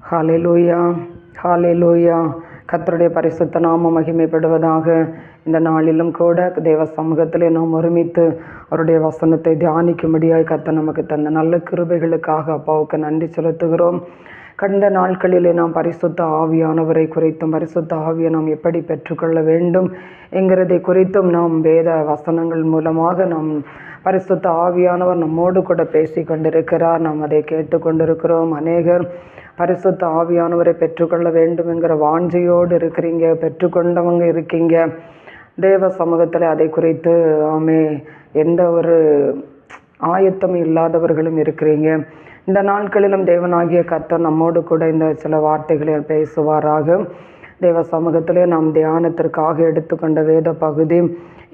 ஹalleluya ஹalleluya. கர்த்தருடைய பரிசுத்த நாமம் மகிமைப்படுவதாக. இந்த நாளிலும் கூட தேவ சமூகத்திலே நாம் ஒருமித்து அவருடைய வசனத்தை தியானிக்கும்படியாய் கர்த்தர் நமக்கு தந்த நல்ல கிருபைகளுக்காக அப்பாவுக்கு நன்றி செலுத்துகிறோம். கடந்த நாட்களிலே நாம் பரிசுத்த ஆவியானவரை குறித்தும் பரிசுத்த ஆவியை நாம் எப்படி பெற்றுக்கொள்ள வேண்டும் என்கிறதை குறித்தும் நாம் வேத வசனங்கள் மூலமாக நாம் பரிசுத்த ஆவியானவர் நம்மோடு கூட பேசி கொண்டிருக்கிறார். நாம் அதை கேட்டு கொண்டிருக்கிறோம். அநேகர் பரிசுத்த ஆவியானவரை பெற்றுக்கொள்ள வேண்டும் என்கிற வாஞ்சையோடு இருக்கிறீங்க, பெற்றுக்கொண்டவங்க இருக்கீங்க. தேவ சமூகத்தில் அதை குறித்து எந்த ஒரு ஆயத்தமும் இல்லாதவர்களும் இருக்கிறீங்க. இந்த நாட்களிலும் தேவனாகிய கர்த்தர் நம்மோடு கூட இந்த சில வார்த்தைகளை பேசுவாராக. தேவ சமூகத்திலே நாம் தியானத்திற்காக எடுத்துக்கொண்ட வேத பகுதி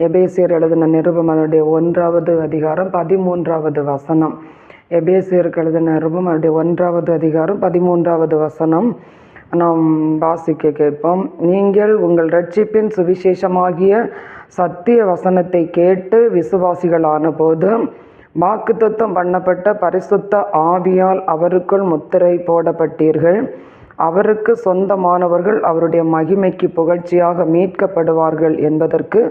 எபேசியர் எழுதின நிருபம் அதனுடைய 1வது அதிகாரம் 13வது வசனம். எபேசியருக்கு எழுதின நிருபம் அதனுடைய 1வது அதிகாரம் 13வது வசனம் நாம் வாசிக்க கேட்போம். நீங்கள் உங்கள் இரட்சிப்பின் சுவிசேஷமாகிய சத்திய வசனத்தை கேட்டு விசுவாசிகளான போது வாக்குத்தத்தம் பண்ணப்பட்ட பரிசுத்த ஆவியால் அவருக்குள் முத்திரை போடப்பட்டீர்கள். அவருக்கு சொந்தமானவர்கள் அவருடைய மகிமைக்கு புகழ்ச்சியாக மீட்கப்படுவார்கள் என்பதற்கு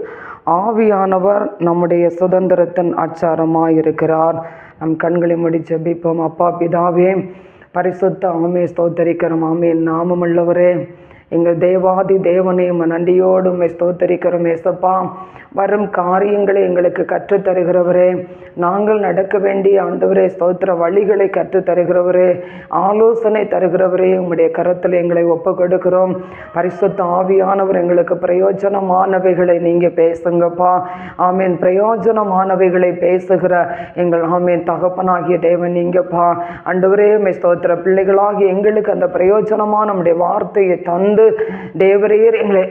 ஆவியானவர் நம்முடைய சுதந்திரத்தின் அச்சாரமாயிருக்கிறார். நம் கண்களை மூடி ஜெபிப்போம். அப்பா பிதாவே, பரிசுத்த ஸ்தோத்தரிக்கிறோம். நாமமுள்ளவரே, எங்கள் தேவாதி தேவனே, நன்றியோடு ஸ்தோத்தரிக்கிறோம். ஏசப்பா, வரும் காரியங்களை எங்களுக்கு கற்றுத்தருகிறவரே, நாங்கள் நடக்க வேண்டிய ஆண்டவரே ஸ்தோத்திர வழிகளை கற்றுத்தருகிறவரே, ஆலோசனை தருகிறவரே, உம்முடைய கரத்தில் எங்களை ஒப்பு கொடுக்கிறோம். பரிசுத்த ஆவியானவர் எங்களுக்கு பிரயோஜனமானவைகளை நீங்கள் பேசுங்கப்பா. பிரயோஜனமானவைகளை பேசுகிற எங்கள் தகப்பனாகிய தேவன் நீங்கப்பா. ஆண்டவரே ஸ்தோத்திர பிள்ளைகளாகி எங்களுக்கு அந்த பிரயோஜனமான நம்முடைய வார்த்தையை தந்து தேவரீர் எங்களை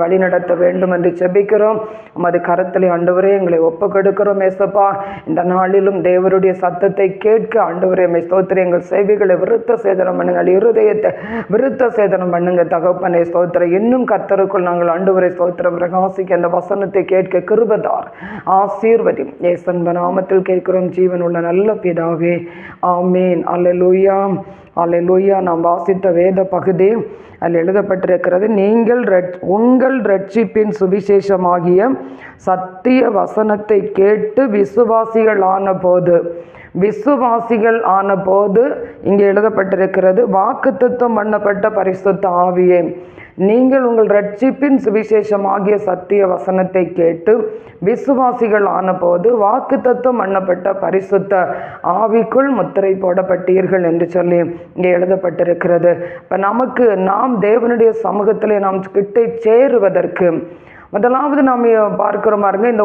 வழிநடத்த வேண்டும் என்று ஜெபிக்கிறோம். உமது கரத்திலே ஆண்டவரே எங்களை ஒப்பு கொடுக்கிறோம். ஏசப்பா, இந்த நாளிலும் தேவருடைய சத்தத்தை கேட்க ஆண்டவரே ஸ்தோத்திரம் எங்கள் சேவைகளை விருத்த சேதனம் பண்ணுங்க, இருதயத்தை விருத்த சேதனம் பண்ணுங்க தகப்பனே ஸ்தோத்திரம். இன்னும் கர்த்தருக்குள் நாங்கள் ஆண்டவரை ஸ்தோத்திரம் பிரகாசிக்க அந்த வசனத்தை கேட்க கிருபைதார், ஆசீர்வதி. இயேசுவின் நாமத்தில் கேட்கிறோம் ஜீவனுள்ள நல்ல பிதாவே, ஆமேன். அல்லேலூயா அல்லேலூயா. நாம் வாசித்த வேத பகுதி அதில் எழுதப்பட்டிருக்கிறது, நீங்கள் உங்கள் இரட்சிப்பின் சுவிசேஷமாகிய சத்திய வசனத்தை கேட்டு விசுவாசிகள் ஆன போது இங்கே எழுதப்பட்டிருக்கிறது, வாக்குத்தத்தம் பண்ணப்பட்ட பரிசுத்த ஆவியே. நீங்கள் உங்கள் இரட்சிப்பின் சுவிசேஷமாகிய சத்திய வசனத்தை கேட்டு விசுவாசிகள் ஆன போது வாக்குத்தத்தம் பண்ணப்பட்ட பரிசுத்த ஆவிக்குள் முத்திரை போடப்பட்டீர்கள் என்று சொல்லி இங்கே எழுதப்பட்டிருக்கிறது. இப்போ நாம் தேவனுடைய சமூகத்திலே நாம் கிட்டே சேருவதற்கு முதலாவது நாம் பார்க்கிறோம் பாருங்க, இந்த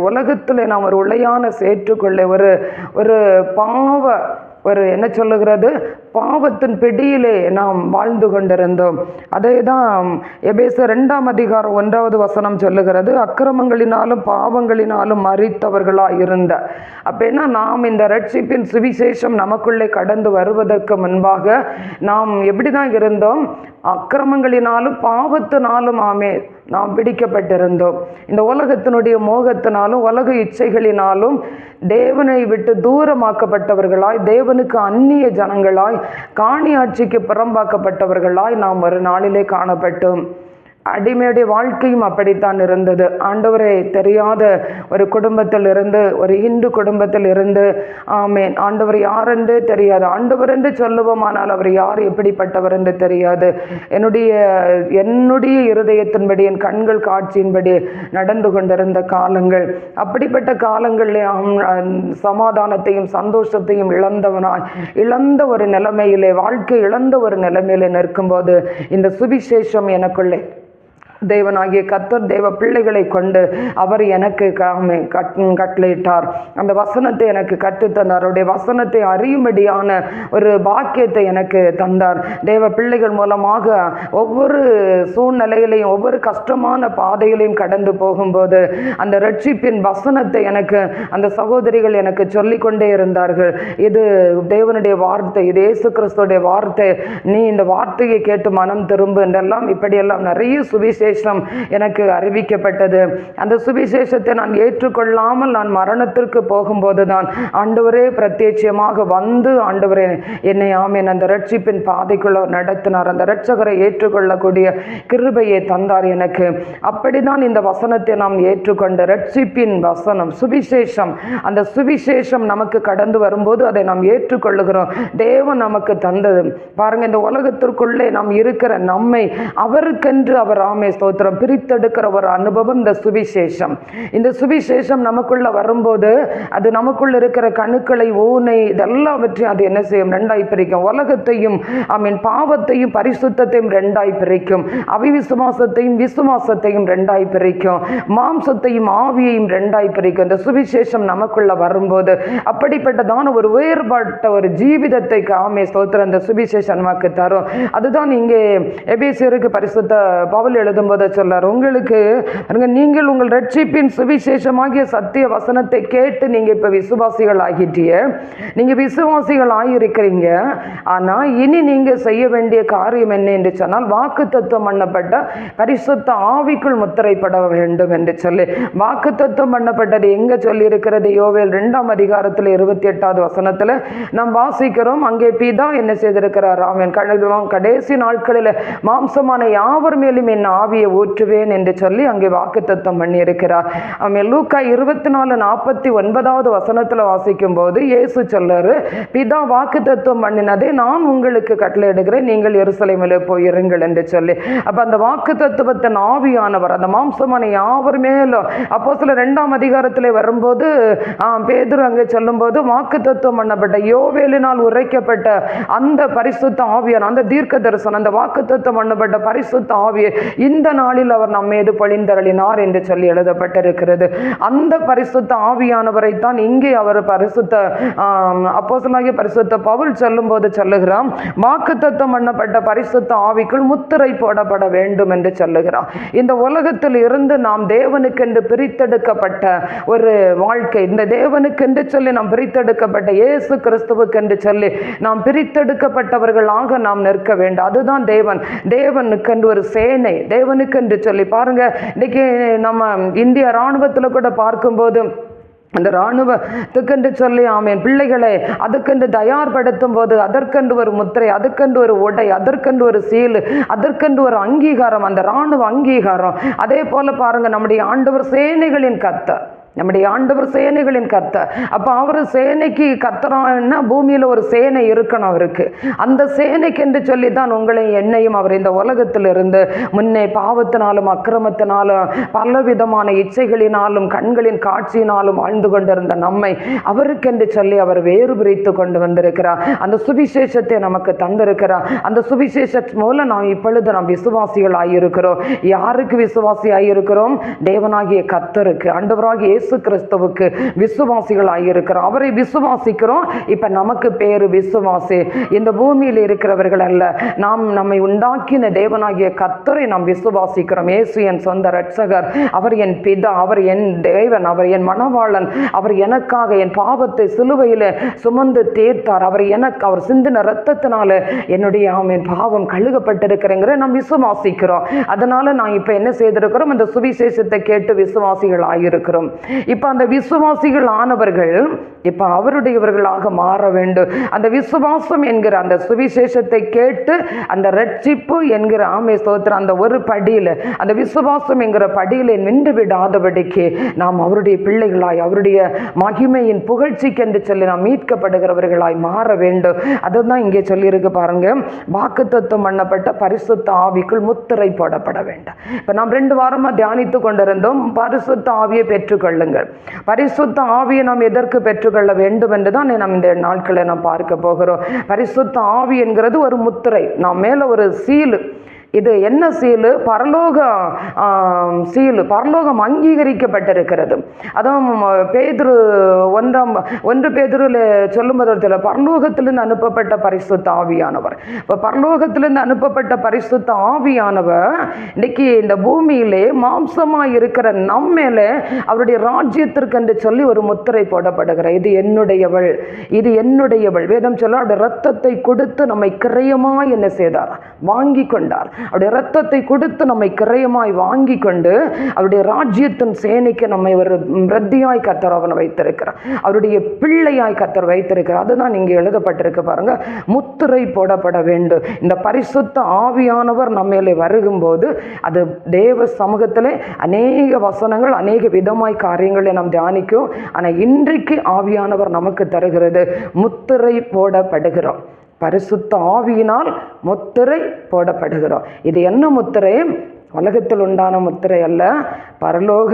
உலகத்திலே நாம் ஒரு உளையான சேற்றுக்குள்ளே ஒரு என்ன சொல்லுகிறது, பாவத்தின் பிடியிலே நாம் வாழ்ந்து கொண்டிருந்தோம். அதை தான் எபேசியர் 2ஆம் அதிகாரம் 1வது வசனம் சொல்லுகிறது, அக்கிரமங்களினாலும் பாவங்களினாலும் மரித்தவர்களாக இருந்த. அப்படின்னா நாம் இந்த இரட்சிப்பின் சுவிசேஷம் நமக்குள்ளே கடந்து வருவதற்கு முன்பாக நாம் எப்படி தான் இருந்தோம்? அக்கிரமங்களினாலும் பாவத்தினாலும் நாம் பிடிக்கப்பட்டிருந்தோம். இந்த உலகத்தினுடைய மோகத்தினாலும் உலக இச்சைகளினாலும் தேவனை விட்டு தூரமாக்கப்பட்டவர்களாய், தேவனுக்கு அந்நிய ஜனங்களாய், காணி ஆட்சிக்கு புறம்பாக்கப்பட்டவர்களாய் நாம் ஒரு நாளிலே காணப்பட்டோம். அடிமையுடைய வாழ்க்கையும் அப்படித்தான் இருந்தது. ஆண்டவரை தெரியாத ஒரு குடும்பத்தில் இருந்து, ஒரு இந்து குடும்பத்தில் இருந்து, ஆண்டவர் யார் என்றே தெரியாது. ஆண்டவர் என்று சொல்லுவோமானால் அவர் யார், எப்படிப்பட்டவர் என்று தெரியாது. என்னுடைய இருதயத்தின்படி, என் கண்கள் காட்சியின்படி நடந்து கொண்டிருந்த காலங்கள். அப்படிப்பட்ட காலங்களில் சமாதானத்தையும் சந்தோஷத்தையும் இழந்த ஒரு நிலைமையிலே, வாழ்க்கை இழந்த ஒரு நிலைமையிலே நிற்கும்போது இந்த சுவிசேஷம் எனக்குள்ளே தேவனாகிய கர்த்தர் தேவ பிள்ளைகளை கொண்டு அவர் எனக்கு கட்டளையிட்டார். அந்த வசனத்தை எனக்கு கற்றுத்தந்தார். அவருடைய வசனத்தை அறியும்படியான ஒரு பாக்கியத்தை எனக்கு தந்தார். தேவ பிள்ளைகள் மூலமாக ஒவ்வொரு சூழ்நிலையிலையும், ஒவ்வொரு கஷ்டமான பாதைகளையும் கடந்து போகும்போது அந்த இரட்சிப்பின் வசனத்தை எனக்கு அந்த சகோதரிகள் எனக்கு சொல்லிக்கொண்டே இருந்தார்கள். இது தேவனுடைய வார்த்தை, இது இயேசு கிறிஸ்துடைய வார்த்தை, நீ இந்த வார்த்தையை கேட்டு மனம் திரும்பு என்றெல்லாம் இப்படியெல்லாம் நிறைய சுவிசேஷ சுவிசேஷம் எனக்கு அறிவிக்கப்பட்டது. அந்த சுவிசேஷத்தை நான் ஏற்றுக்கொள்ளாமல் நான் மரணத்திற்கு போகும்போது தான் ஆண்டவரே பிரத்யட்சமாக வந்து ஆண்டவரே என்னை ஆமேன் அந்த ரட்சிப்பின் பாதைக்குள்ள நடத்தினார். அந்த இரட்சகரை ஏற்றுக்கொள்ளக்கூடிய கிருபையை தந்தார் எனக்கு. அப்படிதான் இந்த வசனத்தை நாம் ஏற்றுக்கொண்ட ரட்சிப்பின் வசனம் சுவிசேஷம், அந்த சுவிசேஷம் நமக்கு கடந்து வரும்போது அதை நாம் ஏற்றுக்கொள்ளுகிறோம். தேவன் நமக்கு தந்தது பாருங்க. இந்த உலகத்திற்குள்ளே நாம் இருக்கிற நம்மை அவருக்கென்று அவர் ஆமே ஸ்தோத்திரம் பிரித்தெடுக்கிற ஒரு அனுபவம் இந்த சுவிசேஷம். இந்த சுவிசேஷம் நமக்குள்ள வரும்போது அது நமக்குள்ள இருக்கிற கணுக்களை ஊனை இதெல்லாவற்றையும் அது என்ன செய்யும்? ரெண்டாய் பிரிக்கும். உலகத்தையும் பாவத்தையும் பரிசுத்தையும் ரெண்டாய் பிரிக்கும். அவிவிசுவாசத்தையும் விசுவாசத்தையும் ரெண்டாய் பிரிக்கும். மாம்சத்தையும் ஆவியையும் ரெண்டாய் பிரிக்கும். இந்த சுவிசேஷம் நமக்குள்ள வரும்போது அப்படிப்பட்டதான ஒரு வேறுபட்ட ஒரு ஜீவிதத்தை ஆமே ஸ்தோத்திரம் இந்த சுவிசேஷம் நமக்கு தரும். அதுதான் இங்கே எபேசியருக்கு பரிசுத்த பவுல் எழுதும்போது சொல்றார், உங்களுக்கு நீங்கள் உங்கள் ரட்சிப்பின் சுவிசேஷமாகிய சத்திய வசனத்தை கேட்டு நீங்க இப்ப விசுவாசிகள் ஆகிட்டிய, நீங்க விசுவாசிகள் ஆகியிருக்கிறீங்க. ஆனா இனி நீங்க செய்ய வேண்டிய காரியம் என்ன என்று சொன்னால் வாக்குத்தத்தம் பண்ணப்பட்ட பரிசுத்த ஆவிக்குள் முத்திரைப்பட வேண்டும் என்று சொல்லி வாக்குத்தத்தம் பண்ணப்பட்டது எங்க சொல்லி இருக்கிறது? யோவேல் 2ஆம் அதிகாரத்தில் 28வது வசனத்துல நாம் வாசிக்கிறோம். அங்கே பிதா என்ன செய்திருக்கிறார்? அவன் கடைசி நாட்களில் மாம்சமான யாவர் மேலும் என் ஆவியை ஊற்றுவேன் என்று சொல்லி அங்கே வாக்குத்தத்தம் பண்ணி இருக்கிறார். அவன் லூக்கா 24:49வது வசனத்துல வாசிக்கும் போது இயேசு சொல்றாரு, பிதா வாக்குத்தத்தம் பண்ணினதை நான் உங்களுக்கு கட்டளை எடுக்கிறேன், நீங்கள் எருசலேமிலே போயிருங்கள் என்று சொல்லி. அப்ப அந்த வாக்குத்தத்தத்தின் ஆவியானவர் அந்த மாம்சமான யாவர் மேலும் அப்போஸ்தலர் 2ஆம் அதிகாரத்திலே வரும்போது பேதுரு அங்கே சொல்லும் போது வாக்குத்தத்தம் பண்ணப்பட்ட யோவேலினால் உரைக்கப்பட்ட அந்த பரிசுத்த ஆவியான அந்த தீர்க்க தரிசனம் அந்த வாக்குத்தத்தம் பண்ணப்பட்ட பரிசுத்த ஆவியை இந்த நாளில் அவர் நம்மீது பொழிந்தருளினார் என்று சொல்லி எழுதப்பட்டிருக்கிறது. அந்த பரிசுத்த ஆவியானவரை தான் இங்கே அவர் பரிசுத்த அப்போஸ்தலனாகிய பரிசுத்த பவுல் சொல்லும் போது சொல்லுகிறான், வாக்குத்தத்தம் பண்ணப்பட்ட பரிசுத்த ஆவிக்குள் முத்திரை போடப்பட வேண்டும் என்று சொல்லுகிறார். இந்த உலகத்தில் இருந்து நாம் தேவனுக்கென்று பிரித்தெடுக்கப்பட்ட ஒரு வாழ்க்கை, இந்த தேவனுக்கென்று சொல்லி நாம் பிரித்தெடுக்கப்பட்ட இயேசு கிறிஸ்துவுக்கென்று சொல்லி நாம் பிரித்தெடுக்கப்பட்டவர்களாக நாம் நிற்க வேண்டும். அதுதான் தேவனுக்கென்று ஒரு சேனை, தேவனுக்கென்று சொல்லி பாருங்க. இன்னைக்கு நம்ம இந்திய இராணுவத்தில் கூட பார்க்கும்போது அந்த இராணுவத்துக்கென்று சொல்லி ஆமேன் பிள்ளைகளை அதுக்கென்று தயார்படுத்தும் போது அதற்கென்று ஒரு முத்திரை, அதற்கென்று ஒரு உடை, அதற்கென்று ஒரு சீல், அதற்கென்று ஒரு அங்கீகாரம், அந்த இராணுவ அங்கீகாரம். அதே போல பாருங்க நம்முடைய ஆண்டவர் சேனைகளின் கர்த்தர், நம்முடைய ஆண்டவர் சேனைகளின் கர்த்தர். அப்போ அவர் சேனைக்கு கர்த்தரான்னா பூமியில் ஒரு சேனை இருக்கணும் அவருக்கு. அந்த சேனைக்கு என்று சொல்லி தான் உங்களை என்னையும் அவர் இந்த உலகத்தில் இருந்து முன்னே பாவத்தினாலும் அக்கிரமத்தினாலும் பலவிதமான இச்சைகளினாலும் கண்களின் காட்சியினாலும் வாழ்ந்து கொண்டிருந்த நம்மை அவருக்கென்று சொல்லி அவர் வேறு பிரித்து கொண்டு வந்திருக்கிறார். அந்த சுவிசேஷத்தை நமக்கு தந்திருக்கிறார். அந்த சுவிசேஷ மூலம் நாம் இப்பொழுது நாம் விசுவாசிகள் ஆகியிருக்கிறோம். யாருக்கு விசுவாசி ஆகியிருக்கிறோம்? தேவனாகிய கர்த்தருக்கு, ஆண்டவராகிய இயேசு கிறிஸ்துவுக்கு விசுவாசிகள் ஆகியிருக்கிறோம். அவரை விசுவாசிக்கிறோம். இப்ப நமக்கு பேரு விசுவாசி. இந்த பூமியில் இருக்கிறவர்கள் அல்ல, நாம் நம்மை உண்டாக்கின தேவனாகிய கர்த்தரை நாம் விசுவாசிக்கிறோம். இயேசு என் சொந்த இரட்சகர், அவர் என் பிதா, அவர் என் தேவன், அவர் என் மணவாளன், அவர் எனக்காக என் பாவத்தை சிலுவையில் சுமந்து தீர்த்தார், அவர் சிந்தின இரத்தத்தினால என்னுடைய ஆமென் பாவம் கழுகப்பட்டிருக்கிறேங்கிற நாம் விசுவாசிக்கிறோம். அதனால நான் இப்ப என்ன செய்திருக்கிறோம்? அந்த சுவிசேஷத்தை கேட்டு விசுவாசிகள் ஆகியிருக்கிறோம். இப்ப அந்த விசுவாசிகள் ஆனவர்கள் இப்ப அவருடையவர்களாக மாற வேண்டும். அந்த விசுவாசம் என்கிற அந்த சுவிசேஷத்தை கேட்டு அந்த ரட்சிப்பு என்கிற ஆமே ஸ்தோத்திரம் அந்த ஒரு படியில, அந்த விசுவாசம் என்கிற படியில நின்று விடாதபடிக்கு நாம் அவருடைய பிள்ளைகளாய் அவருடைய மகிமையின் புகழ்ச்சிக்கு என்று சொல்லி நாம் மீட்கப்படுகிறவர்களாய் மாற வேண்டும். அதுதான் இங்கே சொல்லியிருக்கு பாருங்க, வாக்குத்தத்தம் பண்ணப்பட்ட பரிசுத்த ஆவிக்குள் முத்திரை போடப்பட வேண்டும். இப்ப நாம் 2 வாரமா தியானித்து கொண்டிருந்தோம், பரிசுத்த ஆவியை பெற்றுக்கொள்ளுங்கள். பரிசுத்த ஆவியை நாம் எதற்கு பெற்றுக்கொள்ள வேண்டும் என்றுதான் நாம் இந்த நாட்களை நாம் பார்க்க போகிறோம். பரிசுத்த ஆவி என்கிறது ஒரு முத்திரை, நாம் மேல ஒரு சீலு. இது என்ன சீலு? பரலோகம் அங்கீகரிக்கப்பட்டிருக்கிறது. அதான் பேதுரு 1 பேதுருல சொல்லும்போது பரலோகத்திலிருந்து அனுப்பப்பட்ட பரிசுத்த ஆவியானவர். இப்போ பரலோகத்திலிருந்து அனுப்பப்பட்ட பரிசுத்த ஆவியானவர் இன்னைக்கு இந்த பூமியிலே மாம்சமாய் இருக்கிற நம்மேலே அவருடைய ராஜ்யத்திற்கு என்று சொல்லி ஒரு முத்திரை போடப்படுகிற, இது என்னுடையவள், இது என்னுடையவள். வேதம் சொல்ல அவருடைய ரத்தத்தை கொடுத்து நம்மை கிரயமாய் என்ன செய்தார்? வாங்கி கொண்டார். அவருடைய இரத்தத்தை கொடுத்து நம்மை கிரயமாய் வாங்கி கொண்டு அவருடைய ராஜ்யத்தின் சேனைக்கு நம்மை ஒரு பிரத்தியாய் கர்த்தர் அவனை வைத்திருக்கிறார். அவருடைய பிள்ளையாய் கர்த்தர் வைத்திருக்கிறார். அதுதான் இங்கே எழுதப்பட்டிருக்கு பாருங்க. முத்திரை போடப்பட வேண்டும். இந்த பரிசுத்த ஆவியானவர் நம்மளே வருகும்போது அது தேவ சமூகத்திலே அநேக வசனங்கள் அநேக விதமாய் காரியங்களை நாம் தியானிக்கும். ஆனால் இன்றைக்கு ஆவியானவர் நமக்கு தருகிறது முத்திரை போடப்படுகிறோம். பரிசுத்த ஆவியினால் முத்திரை போடப்படுகிறோம். இது என்ன முத்திரை? உலகத்தில் உண்டான முத்திரை அல்ல, பரலோக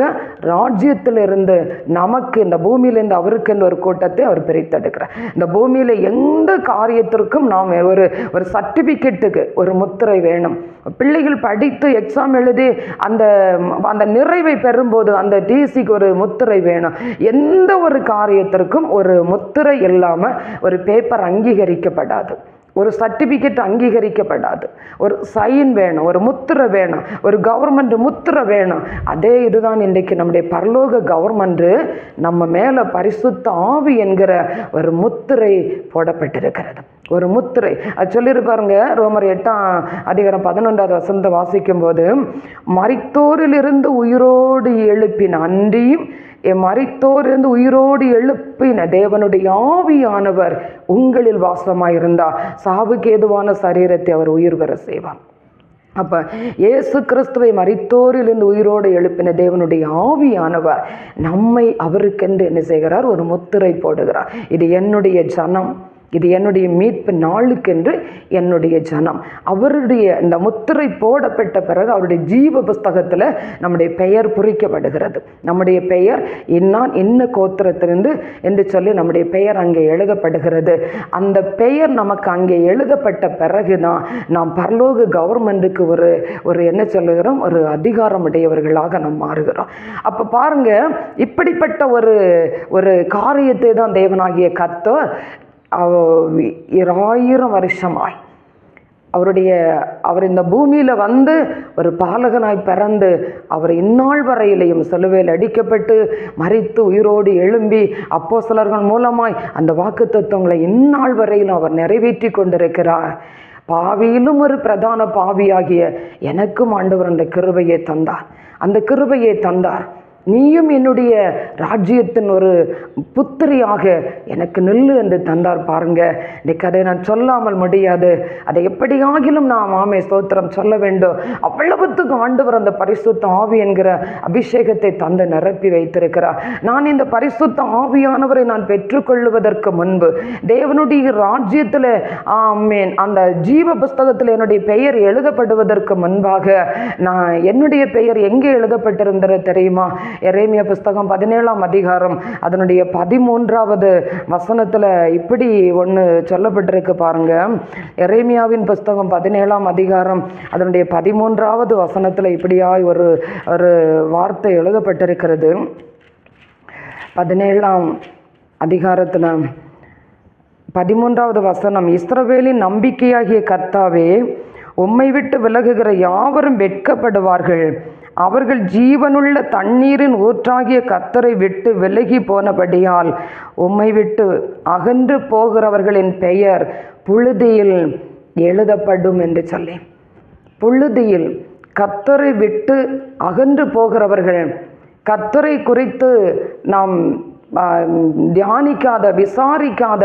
ராஜ்யத்திலிருந்து நமக்கு இந்த பூமியிலிருந்து அவருக்கு ஒரு கூட்டத்தை அவர் பிரித்தெடுக்கிறார். இந்த பூமியில் எந்த காரியத்திற்கும் நாம் ஒரு சர்டிஃபிகேட்டுக்கு ஒரு முத்திரை வேணும். பிள்ளைகள் படித்து எக்ஸாம் எழுதி அந்த நிறைவை பெறும்போது அந்த டிசிக்கு ஒரு முத்திரை வேணும். எந்த ஒரு காரியத்திற்கும் ஒரு முத்திரை இல்லாமல் ஒரு பேப்பர் அங்கீகரிக்கப்படாது, ஒரு சர்டிஃபிகேட் அங்கீகரிக்கப்படாது. ஒரு சைன் வேணும், ஒரு முத்திரை வேணும், ஒரு கவர்மெண்ட் முத்திரை வேணும். அதே இதுதான் இன்றைக்கு நம்முடைய பரலோக கவர்மெண்ட் நம்ம மேலே பரிசுத்த ஆவி என்கிற ஒரு முத்திரை போடப்பட்டிருக்கிறது. ஒரு முத்திரை அது சொல்லியிருப்பாருங்க. ரோமர் 8:11 வாசிக்கும் போது, மரித்தோரிலிருந்து உயிரோடு எழுப்பின அன்றியும் மரித்தோரிலிருந்து உயிரோடு எழுப்பின தேவனுடைய ஆவியானவர் உங்களில் வாசமாயிருந்தார் சாவுக்கு ஏதுவான சரீரத்தை அவர் உயிர் பெற செய்வார். அப்போ இயேசு கிறிஸ்துவை மரித்தோரிலிருந்து உயிரோடு எழுப்பின தேவனுடைய ஆவியானவர் நம்மை அவருக்கென்று என்ன செய்கிறார்? ஒரு முத்திரை போடுகிறார். இது என்னுடைய ஜனம், இது என்னுடைய மீட்பு நாளுக்கென்று என்னுடைய ஜனம். அவருடைய இந்த முத்திரை போடப்பட்ட பிறகு அவருடைய ஜீவ புஸ்தகத்தில் நம்முடைய பெயர் குறிக்கப்படுகிறது. நம்முடைய பெயர் இன்னான் இன்ன கோத்திரத்திலிருந்து என்று சொல்லி நம்முடைய பெயர் அங்கே எழுதப்படுகிறது. அந்த பெயர் நமக்கு அங்கே எழுதப்பட்ட பிறகு தான் நாம் பரலோக கவர்மெண்ட்டுக்கு ஒரு என்ன சொல்லுகிறோம்? ஒரு அதிகாரம் உடையவர்களாக நாம் மாறுகிறோம். அப்போ பாருங்க, இப்படிப்பட்ட ஒரு காரியத்தை தான் தேவனாகிய கர்த்தர் 1000 வருஷமாய் அவர் இந்த பூமியில் வந்து ஒரு பாலகனாய் பிறந்து அவர் இந்நாள் வரையிலையும் சிலுவையில் அடிக்கப்பட்டு மரித்து உயிரோடு எழும்பி அப்போஸ்தலர்கள் மூலமாய் அந்த வாக்குத்தத்தங்களை இந்நாள் வரையிலும் அவர் நிறைவேற்றி கொண்டிருக்கிறார். பாவியிலும் ஒரு பிரதான பாவியாகிய எனக்கும் ஆண்டவர் அந்த கிருபையை தந்தார். அந்த கிருபையை தந்தார். நீயும் என்னுடைய ராஜ்யத்தின் ஒரு புத்திரியாக எனக்கு நில்லு என்று தந்தார். பாருங்க, இன்னைக்கு அதை நான் சொல்லாமல் முடியாது. அதை எப்படியாகிலும் நாம் ஆமே ஸ்தோத்திரம் சொல்ல வேண்டும். அவ்வளவுத்துக்கு ஆண்டவர் அந்த பரிசுத்த ஆவி என்கிற அபிஷேகத்தை தந்து நிரப்பி வைத்திருக்கிறார். நான் இந்த பரிசுத்த ஆவியானவரை நான் பெற்றுக்கொள்வதற்கு முன்பு தேவனுடைய ராஜ்யத்தில் ஆமேன் அந்த ஜீவ புஸ்தகத்தில் என்னுடைய பெயர் எழுதப்படுவதற்கு முன்பாக நான் என்னுடைய பெயர் எங்கே எழுதப்பட்டிருந்தது தெரியுமா? எரேமியா புஸ்தகம் 17ஆம் அதிகாரம் அதனுடைய 13வது வசனத்தில் இப்படி ஒன்று சொல்லப்பட்டிருக்கு பாருங்க. எரேமியாவின் புஸ்தகம் 17ஆம் அதிகாரம் அதனுடைய 13வது வசனத்தில் இப்படியாய் ஒரு வார்த்தை எழுதப்பட்டிருக்கிறது. 17ஆம் அதிகாரத்தில் 13வது வசனம், இஸ்ரவேலின் நம்பிக்கையாகிய கர்த்தாவே, உம்மை விட்டு விலகுகிற யாவரும் வெட்கப்படுவார்கள். அவர்கள் ஜீவனுள்ள தண்ணீரின் ஊற்றாகிய கர்த்தரை விட்டு விலகி போனபடியால் உம்மை விட்டு அகன்று போகிறவர்களின் பெயர் புழுதியில் எழுதப்படும் என்று சொல்லி, புழுதியில் கர்த்தரை விட்டு அகன்று போகிறவர்கள், கர்த்தரை குறித்து நாம் தியானிக்காத விசாரிக்காத,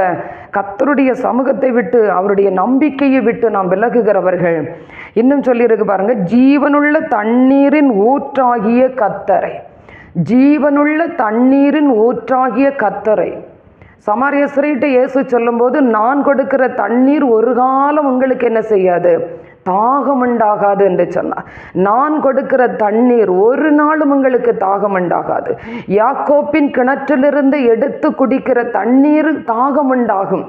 கர்த்தருடைய சமூகத்தை விட்டு அவருடைய நம்பிக்கையை விட்டு நாம் விலகுகிறவர்கள். இன்னும் சொல்லியிருக்கு பாருங்க, ஜீவனுள்ள தண்ணீரின் ஊற்றாகிய கர்த்தரை, ஜீவனுள்ள தண்ணீரின் ஊற்றாகிய கர்த்தரை. சமாரிய ஸ்திரீட்ட இயேசு சொல்லும்போது, நான் கொடுக்கிற தண்ணீர் ஒரு காலம் உங்களுக்கு என்ன செய்யாது? தாகம் உண்டாகாது என்று சொன்னார். நான் கொடுக்கிற தண்ணீர் ஒரு நாளும் உங்களுக்கு தாகம் உண்டாகாது. யாக்கோப்பின் கிணற்றிலிருந்து எடுத்து குடிக்கிற தண்ணீர் தாகம் உண்டாகும்.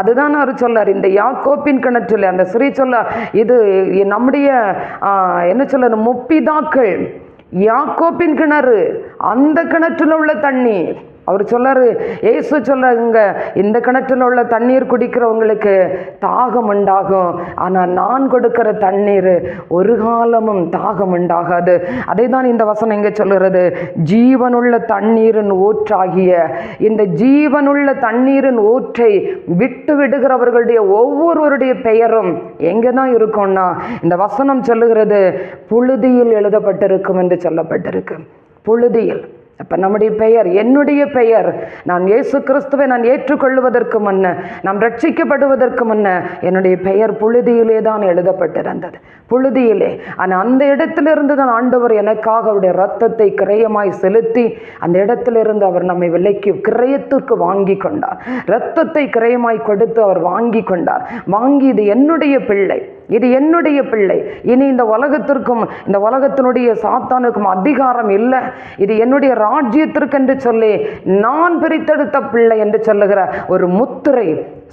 அதுதான் அவர் சொல்லார். இந்த யாக்கோப்பின் கிணற்றில் அந்த ஸ்ரீ சொல்ல, இது நம்முடைய என்ன சொல்ல, முப்பிதாக்கள் யாக்கோப்பின் கிணறு, அந்த கிணற்றில் உள்ள தண்ணீர் அவர் சொல்லாரு, ஏசு சொல்லுங்க, இந்த கிணற்றில் உள்ள தண்ணீர் குடிக்கிறவங்களுக்கு தாகம் உண்டாகும், ஆனால் நான் கொடுக்கிற தண்ணீர் ஒரு காலமும் தாகம் உண்டாகாது. அதை தான் இந்த வசனம் இங்கே சொல்லுறது. ஜீவனுள்ள தண்ணீரின் ஊற்றாகிய இந்த ஜீவனுள்ள தண்ணீரின் ஊற்றை விட்டு விடுகிறவர்களுடைய ஒவ்வொருவருடைய பெயரும் எங்கே தான் இருக்கும்னா, இந்த வசனம் சொல்லுகிறது புழுதியில் எழுதப்பட்டிருக்கும் என்று சொல்லப்பட்டிருக்கு. புழுதியில். அப்போ நம்முடைய பெயர், என்னுடைய பெயர், நான் இயேசு கிறிஸ்துவை நான் ஏற்றுக்கொள்வதற்கு முன்ன, நாம் ரட்சிக்கப்படுவதற்கு முன்ன என்னுடைய பெயர் புழுதியிலே தான் எழுதப்பட்டிருந்தது. புழுதியிலே. ஆனால் அந்த இடத்திலிருந்து தான் ஆண்டவர் எனக்காக அவருடைய இரத்தத்தை கிரயமாய் செலுத்தி அந்த இடத்திலிருந்து அவர் நம்மை விலைக்கு கிரயத்துக்கு வாங்கி கொண்டார். இரத்தத்தை கிரயமாய் கொடுத்து அவர் வாங்கி கொண்டார். வாங்கி, இது என்னுடைய பிள்ளை, இது என்னுடைய பிள்ளை, இனி இந்த உலகத்திற்கும் இந்த உலகத்தினுடைய சாத்தானுக்கும் அதிகாரம் இல்லை, இது என்னுடைய ராஜ்யத்திற்கு என்று சொல்லி நான் பிரித்தெடுத்த பிள்ளை என்று சொல்லுகிற ஒரு முத்திரை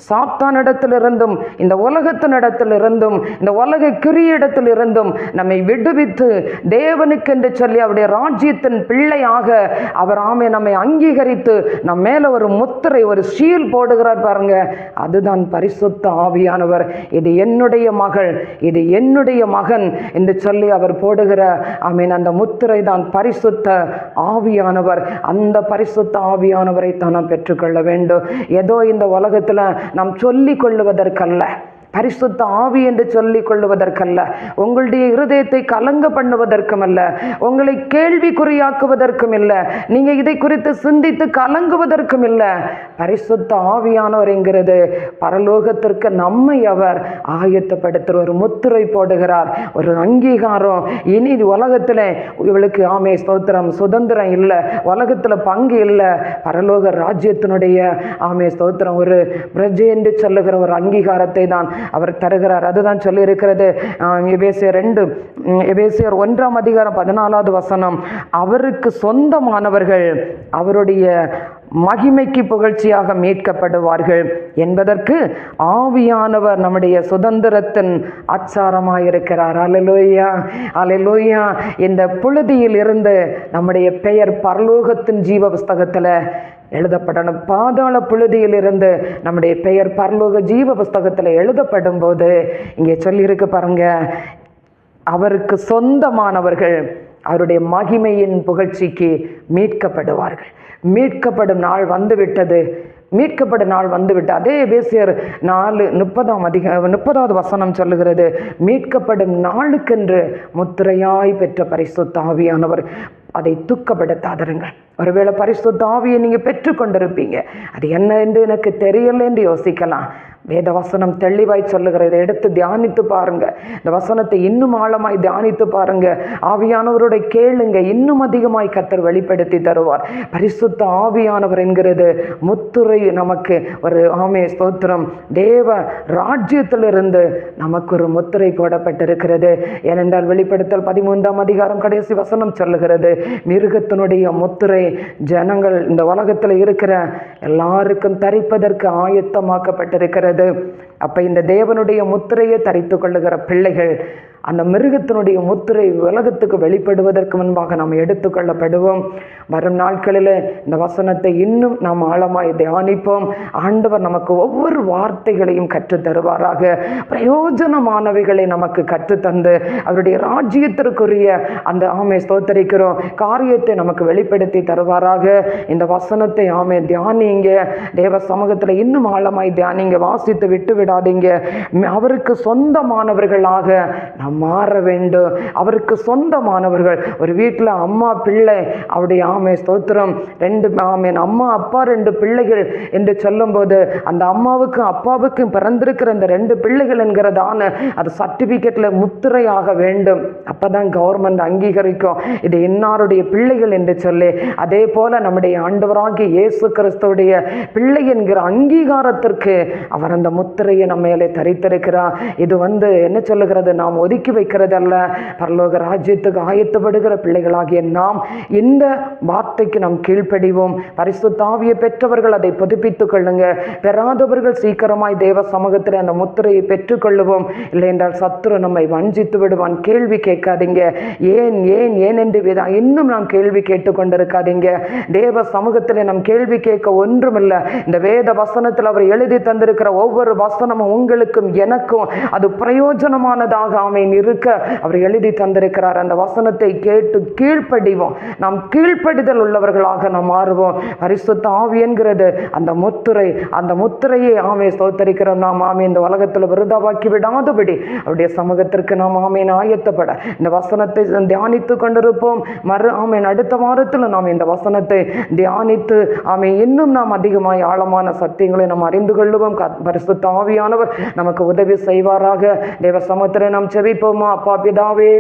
சாத்தானிடத்திலிருந்தும் இந்த உலகத்தினிடத்திலிருந்தும் இந்த உலக கிரியடத்திலிருந்தும் நம்மை விடுவித்து தேவனுக்கென்று சொல்லி அவருடைய ராஜ்யத்தின் பிள்ளையாக அவர் நம்மை அங்கீகரித்து நம் மேல ஒரு முத்திரை, ஒரு சீல் போடுகிறார் பாருங்க. அதுதான் பரிசுத்த ஆவியானவர். இது என்னுடைய மகள், இது என்னுடைய மகன் என்று சொல்லி அவர் போடுகிற அந்த முத்திரை தான் பரிசுத்த ஆவியானவர். அந்த பரிசுத்த ஆவியானவரை தான் நாம் பெற்றுக்கொள்ள வேண்டும். ஏதோ இந்த உலகத்துல நாம் சொல்லிக் கொள்ளுவதற்கல்ல, பரிசுத்த ஆவி என்று சொல்லிக் கொள்ளுவதற்கல்ல, உங்களுடைய இருதயத்தை கலங்க பண்ணுவதற்கும் அல்ல, உங்களை கேள்விக்குறியாக்குவதற்கும் இல்லை, நீங்க இதை குறித்து சிந்தித்து கலங்குவதற்கும் இல்லை. பரிசுத்த ஆவியானவர் என்கிறது பரலோகத்திற்கு நம்மை அவர் ஆயத்தப்படுத்துகிற ஒரு முத்திரை போடுகிறார், ஒரு அங்கீகாரம். இனி உலகத்தில் இவளுக்கு ஸ்தோத்திரம் சுதந்திரம் இல்லை, உலகத்தில் பங்கு இல்லை, பரலோக ராஜ்யத்தினுடைய ஸ்தோத்திரம் ஒரு பிரஜை என்று சொல்லுகிற ஒரு அங்கீகாரத்தை தான் அவர் தருகிறார். அதுதான் சொல்லி இருக்கிறது எபேசியர் 1:14 அவருக்கு சொந்தமானவர்கள் அவருடைய மகிமைக்கு புகழ்ச்சியாக மீட்கப்படுவார்கள் என்பதற்கு ஆவியானவர் நம்முடைய சுதந்திரத்தின் அச்சாரமாயிருக்கிறார். அல்லேலூயா, அல்லேலூயா. இந்த புழுதியில் இருந்து நம்முடைய பெயர் பரலோகத்தின் ஜீவ புஸ்தகத்தில் எழுதப்படணும். பாதாள புழுதியில் இருந்து நம்முடைய பெயர் பரலோக ஜீவ புஸ்தகத்தில் எழுதப்படும் போது இங்கே சொல்லியிருக்கு பாருங்க, அவருக்கு சொந்தமானவர்கள் அவருடைய மகிமையின் புகழ்ச்சிக்கு மீட்கப்படுவார்கள். மீட்கப்படும் நாள் வந்துவிட்டது, மீட்கப்படும் நாள் வந்துவிட்டு. அதே எபேசியர் 4:30 சொல்லுகிறது, மீட்கப்படும் நாளுக்கென்று முத்திரையாய் பெற்ற பரிசுத்த ஆவியானவர். அதை துக்கப்படுத்தாதருங்கள். ஒருவேளை பரிசுத்த ஆவியை நீங்கள் பெற்றுக்கொண்டிருப்பீங்க, அது என்ன என்று எனக்கு தெரியல என்று யோசிக்கலாம். வேத வசனம் தெளிவாய் சொல்லுகிற, இதை எடுத்து தியானித்து பாருங்க. இந்த வசனத்தை இன்னும் ஆழமாய் தியானித்து பாருங்க. ஆவியானவருடைய கேளுங்க, இன்னும் அதிகமாய் கர்த்தர் வெளிப்படுத்தி தருவார். பரிசுத்த ஆவியானவர் என்கிறது முத்துரை நமக்கு ஒரு ஸ்தோத்திரம். தேவ ராஜ்யத்திலிருந்து நமக்கு ஒரு முத்திரை போடப்பட்டிருக்கிறது. ஏனென்றால் வெளிப்படுத்தல் 13 கடைசி வசனம் சொல்லுகிறது, மிருகத்தினுடைய முத்திரை ஜனங்கள் இந்த உலகத்தில் இருக்கிற எல்லாருக்கும் தரிப்பதற்கு ஆயத்தமாக்கப்பட்டிருக்கிறது. அப்ப இந்த தேவனுடைய முத்திரையை தரித்து கொள்ளுகிற பிள்ளைகள் அந்த மிருகத்தினுடைய முத்திரை உலகத்துக்கு வெளிப்படுவதற்கு முன்பாக நாம் எடுத்துக்கொள்ளப்படுவோம். வரும் நாட்களில் இந்த வசனத்தை இன்னும் நாம் ஆழமாய் தியானிப்போம். ஆண்டவர் நமக்கு ஒவ்வொரு வார்த்தைகளையும் கற்றுத் தருவாராக. பிரயோஜனமானவைகளை நமக்கு கற்றுத்தந்து அவருடைய ராஜ்யத்திற்குரிய அந்த ஸ்தோத்தரிக்கிறோம் காரியத்தை நமக்கு வெளிப்படுத்தி தருவாராக. இந்த வசனத்தை தியானிங்க, தேவ சமூகத்தில் இன்னும் ஆழமாய் தியானிங்க, வாசித்து விட்டு விடாதீங்க. அவருக்கு சொந்தமானவர்களாக மாற வேண்டும். அவருக்கு சொந்தமானவர்கள். ஒரு வீட்டில் அம்மா பிள்ளை, அவருடைய ஸ்தோத்திரம் 2 அம்மா அப்பா 2 பிள்ளைகள் என்று சொல்லும் போது அந்த அம்மாவுக்கும் அப்பாவுக்கும் பிறந்திருக்கிற இந்த 2 பிள்ளைகள் என்கிறதான அது சர்டிபிகேட்ல முத்திரையாக வேண்டும். அப்பதான் கவர்மெண்ட் அங்கீகரிக்கும் இது இன்னாருடைய பிள்ளைகள் என்று சொல்லி. அதே போல நம்முடைய ஆண்டவராகிய இயேசு கிறிஸ்துவுடைய பிள்ளை என்கிற அங்கீகாரத்திற்கு அவர் அந்த முத்திரையை நம்ம மேலே தரித்திருக்கிறார். இது என்ன சொல்லுகிறது, நாம் ஒதுக்கி ஒதுக்கி வைக்கிறதல்ல. பரலோக ராஜ்யத்துக்கு ஆயத்தப்படுகிற பிள்ளைகளாகிய நாம் இந்த வார்த்தைக்கு நாம் கீழ்ப்படிவோம். பரிசுத்த ஆவியை பெற்றவர்கள் அதை புதுப்பித்துக் கொள்ளுங்க. பெறாதவர்கள் சீக்கிரமாய் தேவ சமூகத்தில் அந்த முத்திரையை பெற்றுக்கொள்ளுவோம். இல்லை என்றால் சத்துரு நம்மை வஞ்சித்து விடுவான். கேள்வி கேட்காதீங்க. ஏன் ஏன் ஏன் என்று இன்னும் நாம் கேள்வி கேட்டு கொண்டிருக்காதீங்க. தேவ சமூகத்தில் நம் கேள்வி கேட்க ஒன்றுமில்லை. இந்த வேத வசனத்தில் அவர் எழுதி தந்திருக்கிற ஒவ்வொரு வசனமும் உங்களுக்கும் எனக்கும் அது பிரயோஜனமானதாக ஆமென் இருக்க அவர் எழுதி தந்திருக்கிறார். அந்த வசனத்தை கேட்டு கீழ்ப்படிவோம். நாம் கீழ்ப்படிதல் உள்ளவர்களாக நாம் மாறுவோம். பரிசுத்த ஆவி என்கிறது அந்த முத்திரை. அந்த முத்திரையை ஸ்தோத்தரிக்கிறோம். நாம் இந்த உலகத்தில் விருதாவாக்கி விடாதபடி அவருடைய சமூகத்திற்கு நாம் ஆயத்தப்பட இந்த வசனத்தை தியானித்து கொண்டிருப்போம். அடுத்த வாரத்தில் நாம் இந்த வசனத்தை தியானித்து இன்னும் நாம் அதிகமாய் ஆழமான சத்தியங்களை நாம் அறிந்து கொள்ளுவோம். பரிசுத்த ஆவியானவர் நமக்கு உதவி செய்வாராக. தேவ சமூகத்தில் நாம் செபிப்போமா. அப்பா பிதாவே,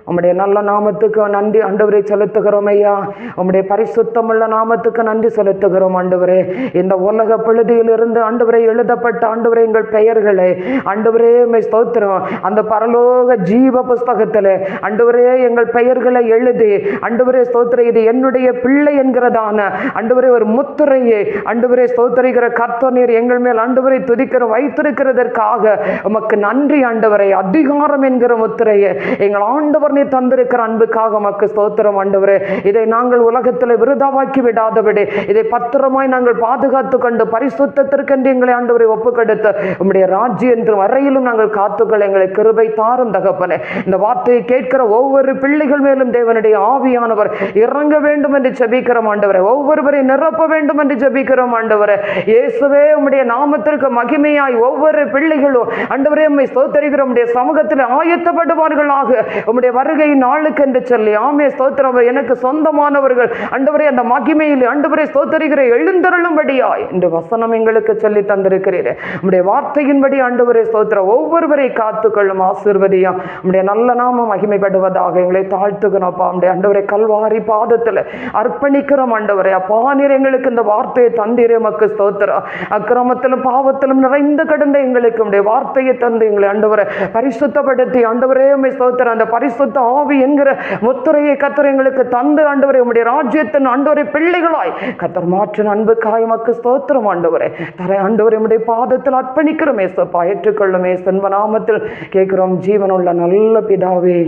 உம்முடைய நல்ல நாமத்துக்கு நன்றி ஆண்டவரை செலுத்துகிறோம் ஐயா. உம்முடைய பரிசுத்தமுள்ள நாமத்துக்கு நன்றி செலுத்துகிறோம் ஆண்டவரே. இந்த உலக பொழுதில் இருந்து ஆண்டவரை எழுதப்பட்ட ஆண்டவரே எங்கள் பெயர்களை ஆண்டவரே ஸ்தோத்திரம் அந்த பரலோக ஜீவ புஸ்தகத்தில் ஆண்டவரே எங்கள் பெயர்களை எழுதி ஆண்டவரே ஸ்தோத்திரம் இது என்னுடைய பிள்ளை என்கிறதான ஆண்டவரே ஒரு முத்திரையை ஆண்டவரே ஸ்தோத்திரிக்கிற கர்த்தர் நீர் எங்கள் மேல் ஆண்டவரை துதிக்கிற வைத்திருக்கிறதற்காக உமக்கு நன்றி ஆண்டவரை. அதிகாரம் என்கிற முத்திரையை எங்கள் ஆண்டவர் நீர் தந்திருக்கிற அன்புக்காக உமக்கு ஸ்தோத்திரம் ஆண்டவரே. இதை நாங்கள் உலகத்தில் விருதாவாக்கி விடாதபடி இதை பத்திரமாய் நாங்கள் பாதுகாத்து கொண்டு பரிசுத்தத்திற்கென்று எங்களை ஆண்டவரை ஒப்புக்கொடுத்து உம்முடைய ராஜ்யம் வரையிலும் நாங்கள் காத்துக்கள் எங்களை கிருபை தாரும் தகப்பனே. இந்த வார்த்தையை கேட்கிற ஒவ்வொரு பிள்ளைகள் மேலும் தேவனுடைய ஆவியானவர் இறங்க வேண்டும் என்று ஜெபிக்கிறோம் ஆண்டவரே. ஒவ்வொருவரை நிரப்ப வேண்டும் என்று ஜெபிக்கிறோம் ஆண்டவரே. இயேசுவே உம்முடைய நாமத்திற்கு மகிமையாய் ஒவ்வொரு பிள்ளைகளும் ஆண்டவரே உம்மை ஸ்தோத்திரிக்கிற உம்முடைய சமூகத்தில் ஆயத்தப்படுவார்களாக. உம்முடைய வருகை நாளுக்கு என்று சொல்லி ஸ்தோத்திரம் எனக்கு சொந்தமானவர்கள் ஆண்டவரே அந்த மகிமையில் ஆண்டவரே ஸ்தோத்திரிக்கிற எழுந்தருளும்படியாய் என்று வசனம் எங்களுக்கு சொல்லி தந்திருக்கிறீரே. உம்முடைய வார்த்தையின்படி ஆண்டவரே ஸ்தோத்திரம் ஒவ்வொருவரை காத்துக்கொள்ளும் ஆசீர்வதியா. உம்முடைய நல்ல நாமம் மகிமைப்படுவதாக எங்களை தாழ்த்துகிறோம் அப்பா. உம்முடைய ஆண்டவரை கல்வாரி பாதத்தில் அர்ப்பணிக்கிறோம் ஆண்டவரே. அப்பா நீர் எங்களுக்கு இந்த வார்த்தையை தந்தீரே உமக்கு ஸ்தோத்திரம். அக்கிரமத்திலும் பாவத்திலும் நிறைந்து கிடந்த எங்களுக்கு உம்முடைய வார்த்தையை தந்து எங்களை ஆண்டவரை பரிசுத்தப்படுத்தி ஆண்டவரே உம்மை ஸ்தோத்திரம் அந்த பரிசுத்த ஆவி என்கிற முத்திரையை கர்த்தர் எங்களுக்கு தந்து ஆண்டவரே உம்முடைய ராஜ்யத்தின் ஆண்டவரை பிள்ளைகளாய் கர்த்தர் மாற்றின அன்புக்காய் உமக்கு ஸ்தோத்திரம் ஆண்டவரே. தரை ஆண்டவரை உம்முடைய பாதத்தில் அர்ப்பணிக்கிறோம் ஏசப்பா. ஏற்றுக்கொள்ளும் ஏசு நாமத்தில் கேட்கிறோம் ஜீவனுள்ள நல்ல பிதாவே.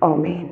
ஆமென்.